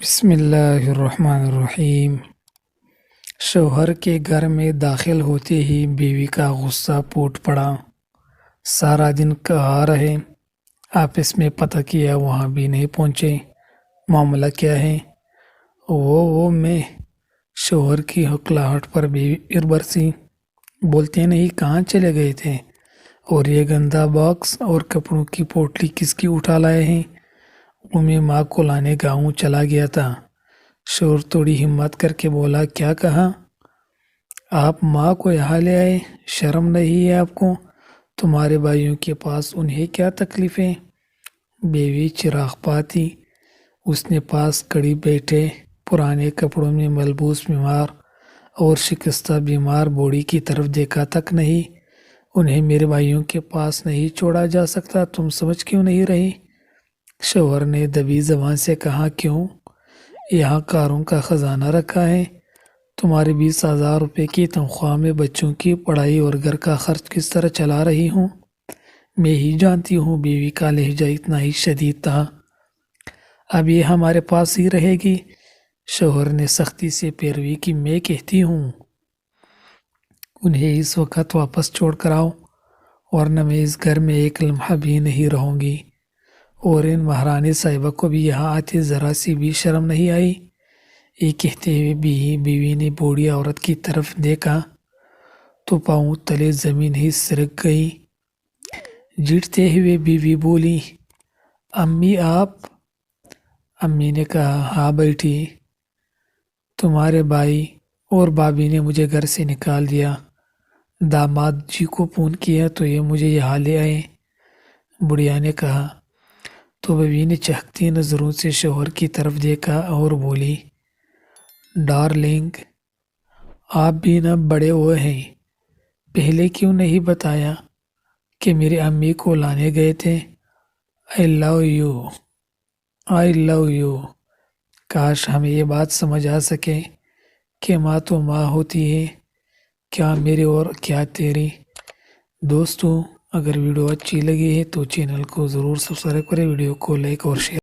بسم اللہ الرحمن الرحیم۔ شوہر کے گھر میں داخل ہوتے ہی بیوی کا غصہ پھوٹ پڑا۔ سارا دن کہاں رہے؟ آفس میں پتہ کیا، وہاں بھی نہیں پہنچے۔ معاملہ کیا ہے؟ وہ میں شوہر کی ہکلاہٹ پر بیوی برسی۔ بولتے نہیں کہاں چلے گئے تھے، اور یہ گندا باکس اور کپڑوں کی پوٹلی کس کی اٹھا لائے ہیں؟ وہ میں ماں کو لانے گاؤں چلا گیا تھا۔ شوہر تھوڑی ہمت کر کے بولا، کیا کہا؟ آپ ماں کو یہاں لے آئے؟ شرم نہیں ہے آپ کو؟ تمہارے بھائیوں کے پاس انہیں کیا تکلیف ہے؟ بیوی چراغ پاتی اس نے پاس کھڑی بیٹھے پرانے کپڑوں میں ملبوس بیمار اور شکستہ بیمار بوڑھی کی طرف دیکھا تک نہیں۔ انہیں میرے بھائیوں کے پاس نہیں چھوڑا جا سکتا، تم سمجھ کیوں نہیں رہی؟ شوہر نے دبی زبان سے کہا، کیوں؟ یہاں کاروں کا خزانہ رکھا ہے، تمہارے 20,000 روپے کی تنخواہ میں بچوں کی پڑھائی اور گھر کا خرچ کس طرح چلا رہی ہوں؟ میں ہی جانتی ہوں۔ بیوی کا لہجہ اتنا ہی شدید تھا۔ اب یہ ہمارے پاس ہی رہے گی؟ شوہر نے سختی سے پیروی کی، میں کہتی ہوں انہیں اس وقت واپس چھوڑ کر آؤ، ورنہ میں اس گھر میں ایک لمحہ بھی نہیں رہوں گی۔ اور ان مہرانی صاحبہ کو بھی یہاں آتے ذرا سی بھی شرم نہیں آئی؟ یہ کہتے ہوئے بیوی نے بوڑھی عورت کی طرف دیکھا تو پاؤں تلے زمین ہی سرک گئی۔ جھڑتے ہوئے بیوی بولی، امی آپ؟ امی نے کہا، ہاں بیٹی، تمہارے بھائی اور بھابھی نے مجھے گھر سے نکال دیا، داماد جی کو فون کیا تو یہ مجھے یہاں لے آئے۔ بڑھیا نے کہا تو بیوی نے چہکتی نظروں سے شوہر کی طرف دیکھا اور بولی، ڈارلنگ، آپ بھی نہ بڑے ہوئے ہیں، پہلے کیوں نہیں بتایا کہ میری امی کو لانے گئے تھے؟ I love you, I love you. کاش ہمیں یہ بات سمجھ آ سکے کہ ماں تو ماں ہوتی ہے، کیا میری اور کیا تیری۔ دوستو، اگر ویڈیو اچھی لگی ہے تو چینل کو ضرور سبسکرائب کریں، ویڈیو کو لائک اور شیئر